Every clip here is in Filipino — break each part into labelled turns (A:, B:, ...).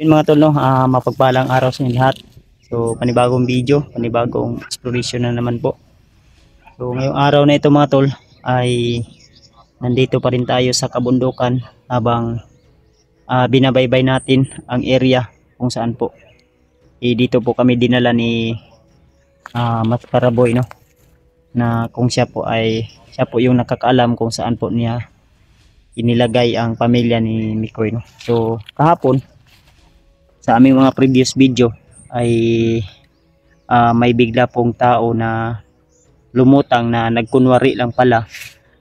A: Yun mga tol, no, mapagpalang araw sa inyo lahat. So panibagong video, panibagong exploration na naman po. So ngayong araw na ito mga tol ay nandito pa rin tayo sa kabundukan habang binabaybay natin ang area kung saan po. Dito po kami dinala ni Mas Karaboy, no, na kung siya po yung nakakaalam kung saan po niya inilagay ang pamilya ni Mikoy, no. So kahapon sa aming mga previous video ay may bigla pong tao na lumutang na nagkunwari lang pala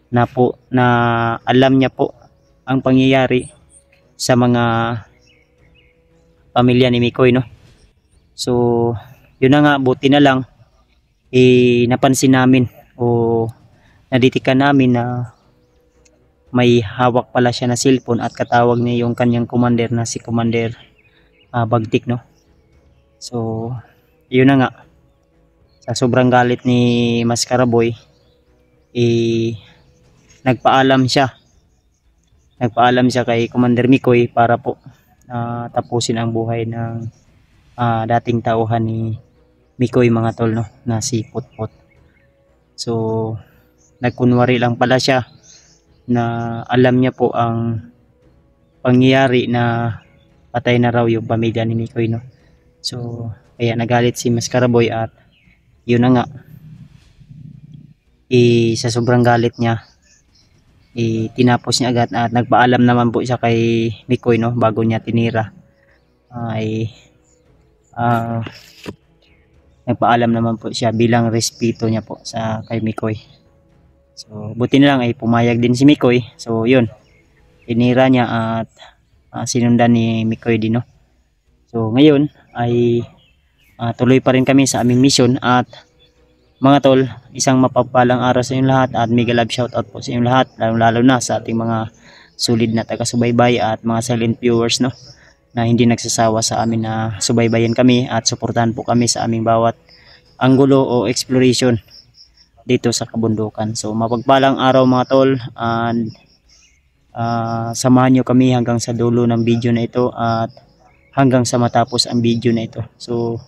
A: na alam niya po ang pangyayari sa mga pamilya ni Mikoy, no. So yun na nga, buti na lang napansin namin o naditikan namin na may hawak pala siya na cellphone at katawag niya yung kanyang commander na si Commander Bagtik, no. So yun na nga, sa sobrang galit ni Mas Karaboy nagpaalam siya kay Commander Mikoy para po tapusin ang buhay ng dating tauhan ni Mikoy, mga tol, no, na si Putput. So nagkunwari lang pala siya na alam niya po ang pangyayari na patay na raw yung pamilya ni Mikoy, no. So kaya nagalit si Mas Karaboy at yun na nga, sa sobrang galit niya tinapos niya agad at nagpaalam naman po siya kay Mikoy, no, bago niya tinira. Nagpaalam naman po siya bilang respeto niya po sa kay Mikoy. So buti na lang ay pumayag din si Mikoy. So yun, tinira niya at sinundan ni Mikoy din, no. So ngayon ay tuloy pa rin kami sa aming mission at mga tol, isang mapagpalang araw sa inyong lahat at mega love shoutout po sa inyong lahat, lalo na sa ating mga solid na taga-subaybay at mga silent viewers, no, na hindi nagsasawa sa amin na subaybayan kami at suportahan po kami sa aming bawat anggulo o exploration dito sa kabundukan. So mapagpalang araw mga tol, and samahan nyo kami hanggang sa dulo ng video na ito at hanggang sa matapos ang video na ito. So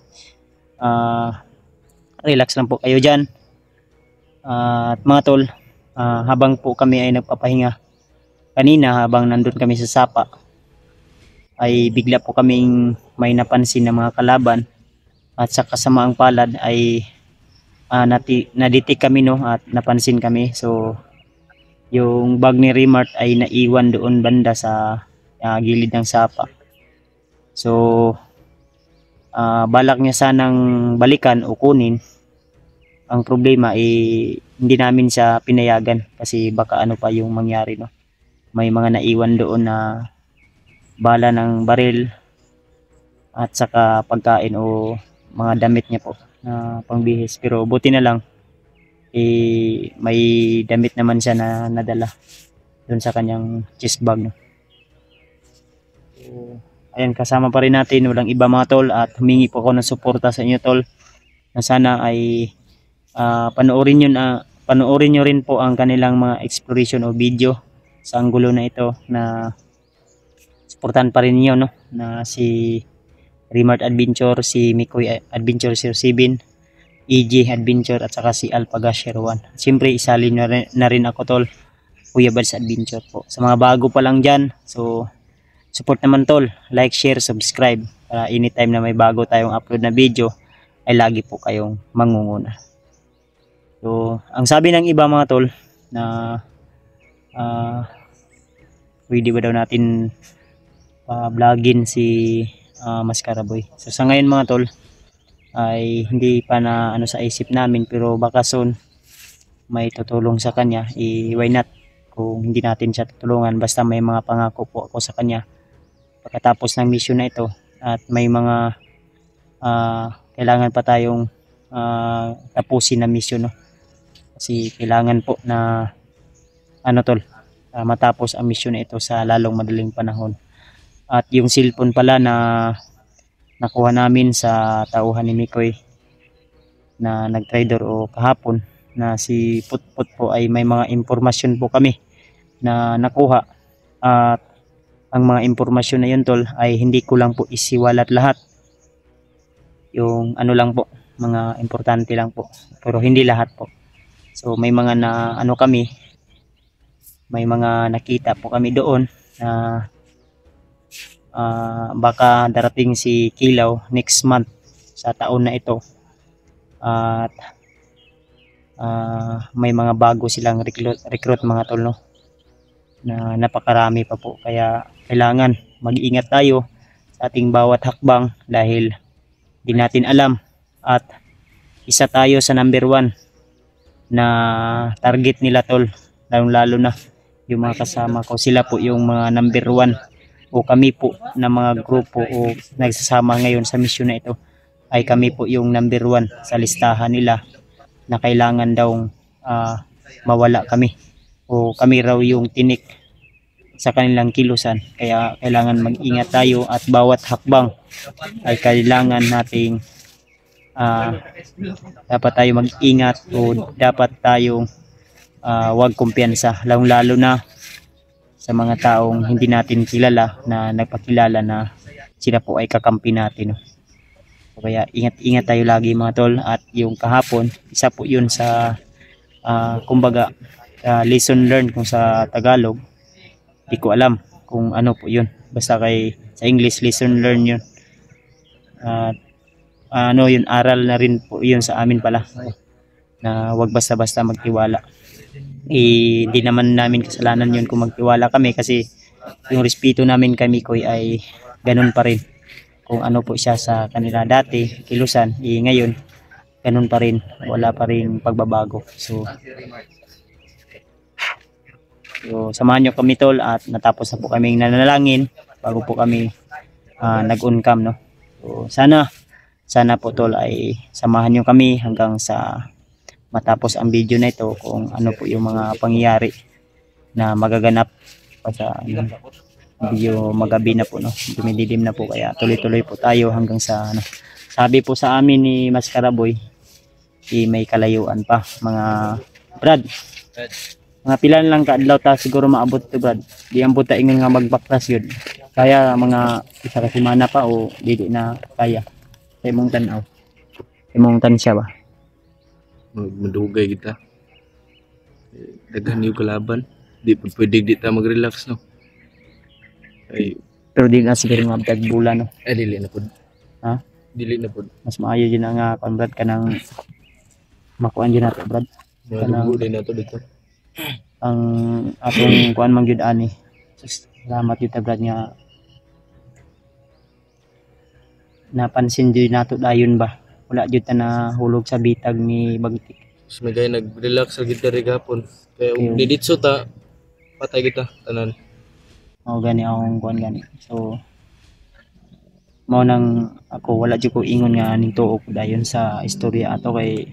A: relax lang po kayo dyan. At mga tol, habang po kami ay nagpapahinga kanina, habang nandun kami sa sapa, ay bigla po kaming may napansin na mga kalaban at sa kasamaang palad ay naditik kami, no, at napansin kami. So yung bag ni Remart ay naiwan doon banda sa gilid ng sapa. So balak niya sanang balikan o kunin. Ang problema hindi namin siya pinayagan kasi baka ano pa yung mangyari, no. May mga naiwan doon na bala ng baril at saka pagkain o mga damit niya po na pangbihis. Pero buti na lang may damit naman siya na nadala doon sa kanyang chest bag, no. So ayan, kasama pa rin natin walang iba mga tol, at humingi po ako ng suporta sa inyo tol na sana ay panoorin nyo rin po ang kanilang mga exploration o video sa anggulo na ito, na suportahan pa rin niyo, no, na si Remart Adventure, si Mikoy Adventure 07, EJ Adventure at saka si Alpagash 01. Siyempre isali na rin ako tol, Kuya Bads Adventure po. Sa mga bago pa lang dyan, so support naman tol, like, share, subscribe para anytime na may bago tayong upload na video ay lagi po kayong mangunguna. So ang sabi ng iba mga tol na pwede ba daw natin vlogin si Mas Karaboy. So sa ngayon mga tol ay hindi pa na ano sa isip namin, pero baka soon may tutulong sa kanya, why not kung hindi natin siya tutulungan, basta may mga pangako po ako sa kanya pagkatapos ng mission na ito at may mga kailangan pa tayong tapusin na mission, no. Kasi kailangan po na ano tol, matapos ang mission na ito sa lalong madaling panahon. At yung cellphone pala na nakuha namin sa tauhan ni Mikoy na nag-trader o kahapon na si Putput po, ay may mga impormasyon po kami na nakuha at ang mga impormasyon na yun tol ay hindi ko lang po isiwalat lahat. Yung ano lang po, mga importante lang po. Pero hindi lahat po. So may mga na ano kami, may mga nakita po kami doon na baka darating si Kilaw next month sa taon na ito. At may mga bago silang recruit mga tol, no? Na napakarami pa po, kaya kailangan mag-ingat tayo sa ating bawat hakbang dahil di natin alam at isa tayo sa number 1 na target nila tol, lalo na yung mga kasama ko, sila po yung mga number 1 o kami po na mga grupo o nagsasama ngayon sa misyon na ito ay kami po yung number 1 sa listahan nila na kailangan daw mawala kami o kami raw yung tinik sa kanilang kilusan. Kaya kailangan mag-ingat tayo at bawat hakbang ay kailangan nating dapat tayo mag-ingat o dapat tayong wag kumpiyansa, lalo na sa mga taong hindi natin kilala na nagpakilala na sila po ay kakampi natin. Kaya ingat-ingat tayo lagi mga tol. At yung kahapon, isa po yun sa kumbaga lesson learned kung sa Tagalog. Di ko alam kung ano po yun. Basta sa English lesson learned yun. Ano yun, aral na rin po yun sa amin pala. Na wag basta-basta magtiwala. Di naman namin kasalanan yun kung magtiwala kami kasi yung respeto namin kay Mikoy ay ganun pa rin. Kung ano po siya sa kanila dati, kilusan, ngayon, ganun pa rin. Wala pa rin pagbabago. So samahan nyo kami tol at natapos na po kaming nanalangin bago po kami nag-on-cam, no? So sana po tol ay samahan nyo kami hanggang sa matapos ang video na ito kung ano po yung mga pangyayari na magaganap pa sa video magabi na po, no? Dumidilim na po, kaya tuloy-tuloy po tayo hanggang sa sabi po sa amin ni Mas Karaboy, may kalayuan pa mga Brad. Mga pilan lang kaadlaw ta siguro maabot to Brad. Di ambot ta ingon nga magbaklas yun. Kaya mga isa ka semana pa o dili na kaya. Sa imong tan-aw. Imong tansya ba?
B: Madugay kita. Daghan yung kalaban. Di pa pwede di ta mag-relax, no? Ay,
A: Pero di na siguro nga tag bulan, no?
B: dili na pod.
A: Ha?
B: Dili na pod.
A: Mas maayo din nga kung Brad ka nang makuan din nato Brad.
B: Madugo din na to dito.
A: Ang atong kuan man gyud ani. Salamat gyud Brad nga napansin gyud nato dayon ba. Wala gyud ta na hulog sa bitag ni Bagtik.
B: Mas may gaya nag-relax sa gitara gapon. Kaya
A: Okay.
B: diditso ta patay kita tanan.
A: O gani akong kuan gani. So mao nang ako wala gyud ko ingon nga ning tuo ko dayon sa istorya ato kay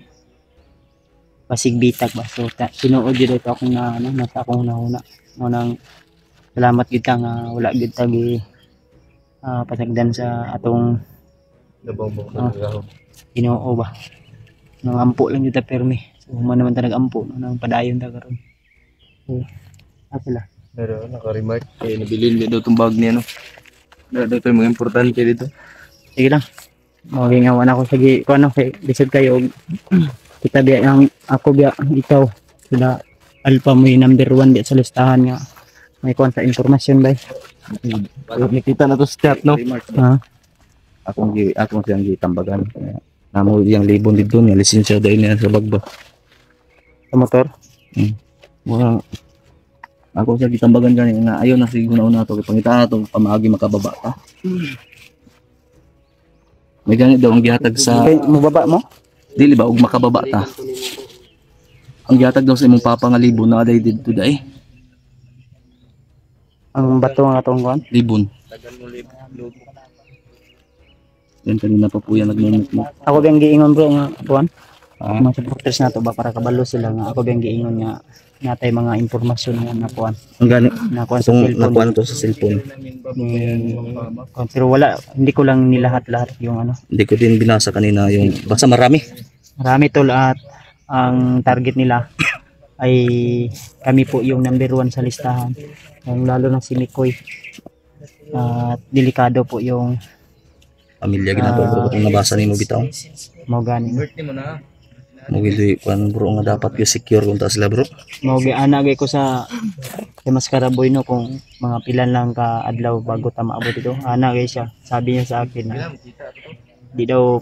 A: basig bitag ba. So tinuod gyud ito akong nasa akong nahuna. Mao nang salamat gyud ka nga wala gyud ta gi pasagdan sa atong
B: Nabang-bang
A: Ah.
B: na
A: Ginoo ba. Nang ampo lang gyud ta permi. So man naman ta nag-ampo no, nang padayon ta karon. So sila.
B: Pero naka-remark. Kaya nabilin din daw itong bag niya, no? Daw ito yung mga importante dito.
A: Sige lang. Magingawan ako sige ko ano kay lisod kayo og kita biya ang ako biya ikaw sila alpha mo yung number 1 biya sa listahan nga may kuan sa informasyon bay.
B: Nakita na to sa chat, no?
A: Ha?
C: Akong siyang gitambagan. Namo yang libon dito niya lisensya dahil niya sa bagba.
A: Sa motor.
C: Mura ako siya gitambagan gani nga ayo na siguro na una to kay pangita to pamaagi makababa ta. May gani daw ang gihatag sa
A: Okay, mababa mo?
C: dili ba og makababa ta. Ang gihatag daw sa imong papa nga libon na aday dito dai.
A: Ang bato nga atong kuan.
C: Libon. Yan kanina pa po yan nagmumuk mo.
A: Ako biyang giingon bro nga kuan.
C: Ah.
A: Mga supporters nato ba para kabalo sila nga ako biyang giingon nga natay mga impormasyon nga na kuan.
C: Ang gani
A: Na kuan sa
C: itong
A: cellphone.
C: nakuha na to sa cellphone.
A: Kuan, pero wala, hindi ko lang nilahat-lahat yung ano.
C: Hindi ko din binasa kanina yung basta marami.
A: Marami tol at ang target nila ay kami po yung number 1 sa listahan. Lalo na si Mikoy. At delikado po yung
C: Pamilya ginagawa bro kung nabasa nimo bitaw.
A: mga ganin.
B: Birthday mo na.
C: Mo gid kuan bro nga dapat yung secure kung ta sila bro.
A: Mga anagay ko sa Mas Karaboy no kung mga pilan lang ka adlaw bago ta maabot ito. Anagay siya. Sabi niya sa akin na di daw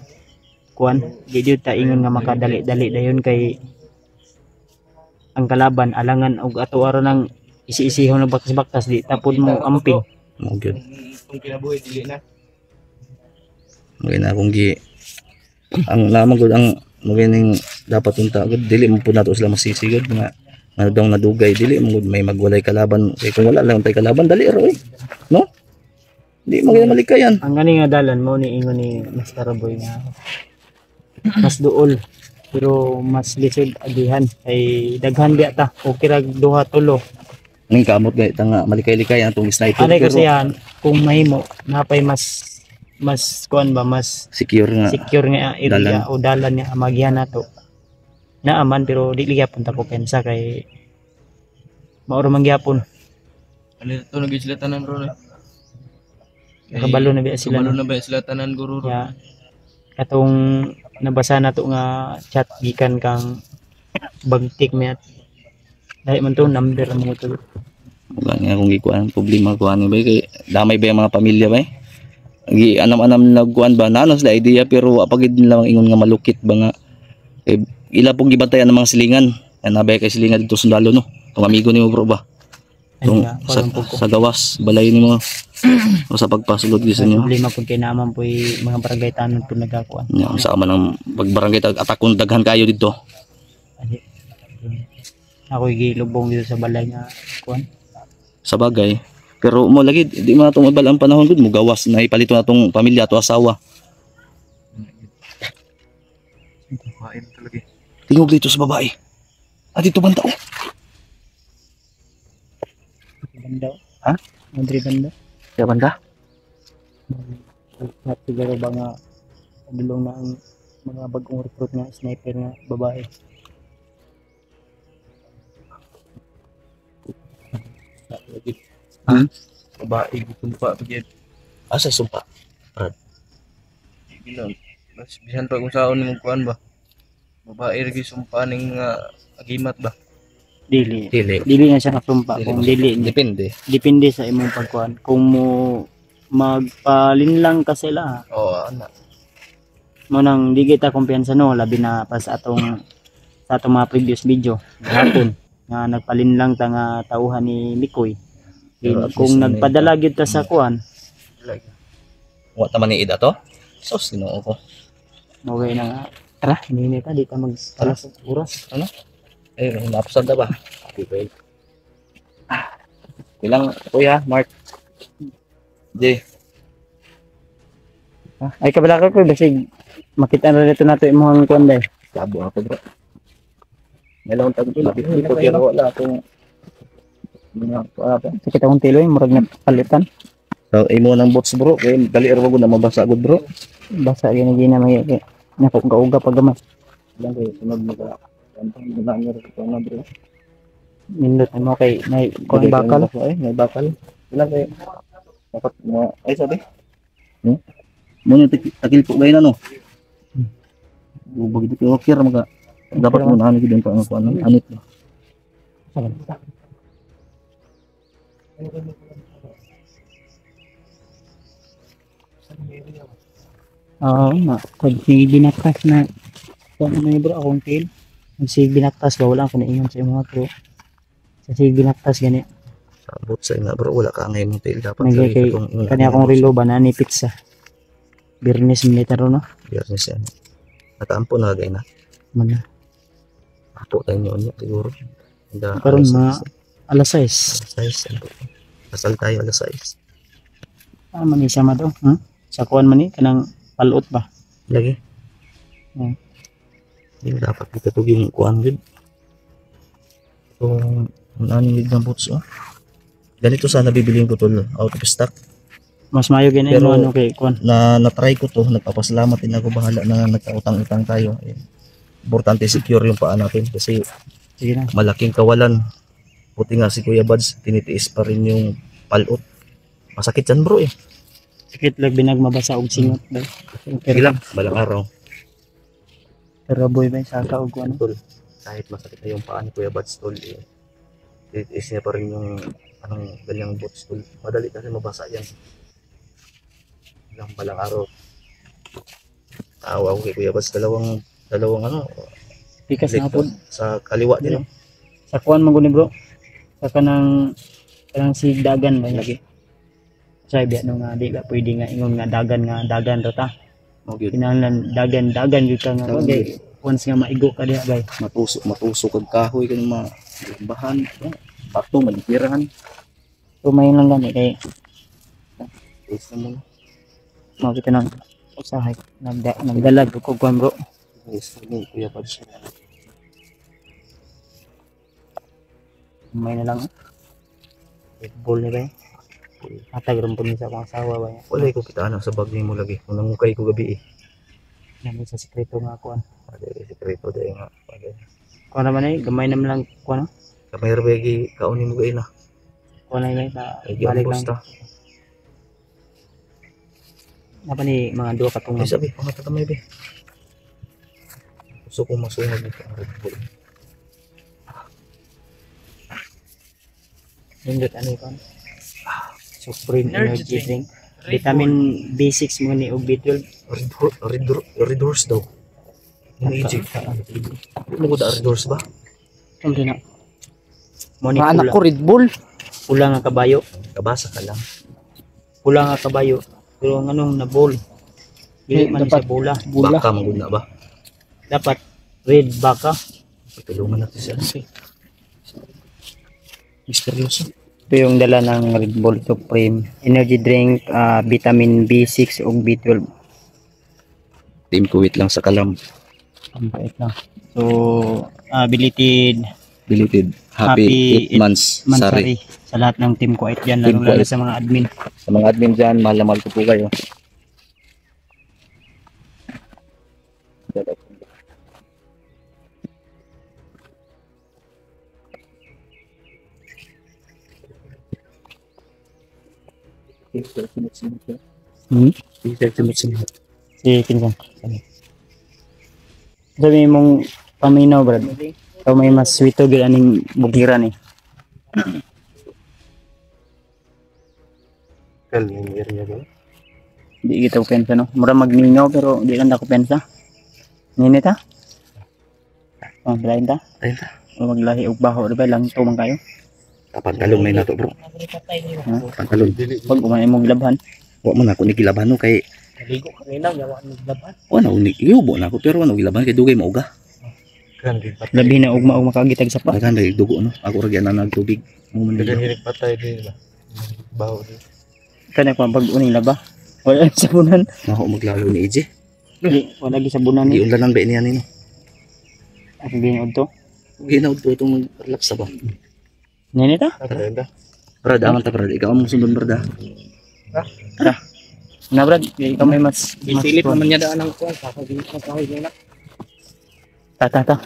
A: kuan, di daw ta ingon nga makadali-dali dayon kay ang kalaban alangan og ato aron ng isi-isihon na bakas-bakas di tapod mo amping.
C: Mo gid.
B: Kung kinabuhi dili na.
C: Mo na kung gi ang lamang gud ang maganing dapat unta gud dili mo pud nato sila masisigod nga dong nadugay dili mo gud may magwalay kalaban kay kung wala lang tay kalaban dali ra no di mo gyud malikayan.
A: Ang gani nga dalan mo ni ingon ni Mas Karaboy nga mas duol pero mas lisod agihan kay daghan biya ta o kirag duha tulo.
C: Ning kamot gay ta nga malikay-likay atong sniper
A: Anay kasi yan kung mahimo napay mas kuan ba mas
C: secure nga
A: secure nga area o dalan niya magihan nato. Naaman pero di gyapon ta ko pensa kay mauro man gyapon.
B: Ano ito naging sila tanan bro?
A: Nakabalo na biya sila.
B: Kabalo
A: No?
B: na ba sila tanan guro?
A: Ya katong nabasa na to nga chat gikan kang bagtik met. Dahil man to number mo to.
C: Wala nga kung gikuan problema kuan ba kay damay ba yung mga pamilya ba gi anam-anam nagkuan ba nano sila idea pero apagid nila ang ingon nga malukit ba nga ila pong gibantayan ng mga silingan nabay kay silingan dito sundalo no tong amigo nimo bro ba tong sa gawas balay nimo o sa pagpasulod gyud sa inyo
A: Problema pud kay naman po mga barangay tanon pud nagakuan.
C: nya sa man ang pagbarangay atakon daghan kayo dito
A: Ako gilubong dito sa balay nga kuan.
C: sa bagay pero mo lagi di man atong mabal ang panahon gud mo gawas na ipalito natong pamilya ato asawa
B: Kain talaga.
C: tingog dito sa babae dito banta oh
A: Banda.
C: Ha?
A: Madri banda.
C: kaya banda
A: At siguro ba nga dulong na ang mga bagong recruit nga sniper nga babae.
B: Babae gitumpa pagid.
C: asa sumpa
B: Ginon. Mas bisan pa kung saon mo kuan ba. Babae ra sumpa ning mga agimat ba.
A: Dili.
C: dili
A: Dili na siya nasumpa kung dili.
C: depende
A: Depende sa imong pagkuan. Kung mo magpalinlang ka sila,
B: Oo, ana.
A: mo nang di kita kumpiyansa no labi na pa sa atong mga previous video hapon nga nagpalinlang ta nga tauhan ni Mikoy.
C: Pero at
A: Kung
C: least
A: nagpadala gyud ta sa kuan,
C: wa ta man ni ida to sos Ginoo ko
A: maway na nga. Tara, hinihintay ta di ta mag-alas oras.
C: eh napusad na ba okay ilang kuya Mark di
A: Ay kabala ko basig makita na dito nato imong kuan dai.
C: Sabo ako bro. Melon tag labi ko pero wala akong mga apa.
A: Sa kita kong tiloy murag na palitan.
C: So imo nang bots bro kay dali ra gud na mabasa gud bro.
A: Basa gini gina may nako kauga pagamas.
C: Lang kay sunod mo ka. Antong ginamit ko na bro.
A: Nindot mo kay nay kuan bakal.
C: Ay, may bakal. Ilan kay dapat mo ay sabi. Mo yung takil po gay na no. Bugid ko okay ra mga dapat mo na gid pa ano anit.
A: Oo na. Kung sige binaktas na kung ano yung bro akong tail. Kung sige binaktas ba wala ko na ingon sa mga bro. Sa sige binaktas gani.
C: Sabot sa nga bro wala ka ngay mong tail dapat
A: Nagay kay kani akong relo ba na ni pizza. Birnes militar no.
C: Biyernes yan. Nakaampo na gay na.
A: Man
C: Apo tayo niya siguro.
A: karon mga alas 6.
C: Size. Kasal tayo alas 6.
A: Man isa ma do. Sa kuan man ni kanang palot ba.
C: Lagi. Hindi dapat ikatog yung kuhan gud. So, ano yung ng boots oh. Ganito sana bibiliin ko tol out of stock.
A: Mas mayo gani
C: Pero-
A: ano kay kuan.
C: Na-try ko to, nagpapasalamat din ako bahala na nagkautang-utang tayo. Importante secure yung paa natin kasi
A: Sige na.
C: malaking kawalan. Puti nga si Kuya Buds, tinitiis pa rin yung palot. Masakit yan bro eh.
A: Sakit lang binagmabasa og singot bay.
C: Sige lang, balang araw.
A: Pero boy bay sa kaog ano.
C: Tol, kahit masakit na yung paa ni Kuya Bats tol, is niya pa rin yung anong ganyang boots tol. Madali kasi mabasa yan. Balang araw. Tawa ko kay Kuya Bats, dalawang ano,
A: Pikas na pod
C: sa kaliwa din. No?
A: sa kuan man guni bro. Sa kanang si dagan ba lagi. Sa biya no nga di ka pwede nga ingon nga dagan ra ta.
C: Okay.
A: Kinahanglan dagan gyud ka nga bagay. Once nga maigo ka diha bay.
C: Matusok kag kahoy kanang bahan. Pato malikirahan.
A: Tumayin lang gani kay
C: Is na muna.
A: mao kita nang usahay nagdalag ko kuan bro.
C: Is na Kuya Bats.
A: May na lang. Red Bull ni bay. Hatag ron po ni sa akong asawa bay.
C: Wala ko kita sa bag ni mo lagi. Kung nangukay ko gabi eh.
A: Yan sa sekreto nga kuan.
C: Ada sekreto dahil nga.
A: Kuan naman ay gamay naman lang kuan no.
C: Kamay rabegi kaunin mo gain na.
A: Kuan ay sa
C: Ay
A: balik
C: giambos
A: lang.
C: ta.
A: Apa ni mga duha ka
C: Ay
A: tunga.
C: sabi, pangatamay be. Gusto ko masungag dito ang Red Bull.
A: Nindot ano kuan. Supreme energy drink. Vitamin B6 mo ni og B12.
C: Red Horse daw. Ano yung Ano ko da Red Horse ba?
A: Hindi na. Mo ni
D: Mga anak
A: pula.
D: ko Red Bull.
A: Pula nga kabayo.
C: Kabasa ka lang.
A: Pula nga kabayo. Pero ang anong na ball. Dili man
D: Dapat-
A: siya bola.
D: Bula.
C: Baka magod na ba?
A: Dapat red baka.
C: Tulungan natin siya. Misteryoso.
A: Ito yung dala ng Red Bull Supreme energy drink, vitamin B6 ug B12.
C: Team Kuwait lang sa kalam.
A: Ang bait lang. So, belated
C: Belated.
A: Happy
C: 8 months. Sorry.
A: Mansari sa lahat ng team ko dyan,
C: Team
A: lalo
C: Kuwait.
A: sa mga admin.
C: Sa mga admin dyan, mahal na mahal ko po kayo.
A: Hmm?
C: Simot-simot.
A: Si Kinsang. Sabi mong paminaw, brad. Ikaw may mas sweeto gil aning bugiran eh.
C: Kal, yung area ba?
A: Di kita ko pensa no. Mura magningaw pero di lang ako pensa. Ninit ha? Oh, lain ta?
C: Ayun ta.
A: O maglahi og baho ra ba lang tumang kayo.
C: Pagkalong na nato bro.
A: Ha?
C: Pagkalong.
A: Pag umay mo gilabhan.
C: Wa mo na ako nigilaban no kay
A: Ligo ka rin lang, yawa mo gilabhan.
C: wala ko yubo na ako pero wala gilaban kay dugay mauga.
A: Labi na ugma og makagitag sa pa.
C: Daghan dahil dugo no. Ako ra gyana nagtubig. Mo man nila.
B: Hilig patay din ba? Baho din.
A: Kana ko pag uning laba. Wala sa bunan.
C: Mao maglalo ni EJ.
A: Di wala gi sa bunan
C: Di
A: ni.
C: unlanan ba niya nino.
A: Ako giniod to.
C: Ginaud to itong relax ba.
A: Ninit ha?
B: Kalenda.
C: Brad, aman ta brad. Ikaw ang sundon brad.
A: Na brad, ikaw may mas
D: Isilip naman niya daan ng kuwan. Kakagilip na kahoy nila.
A: Ta.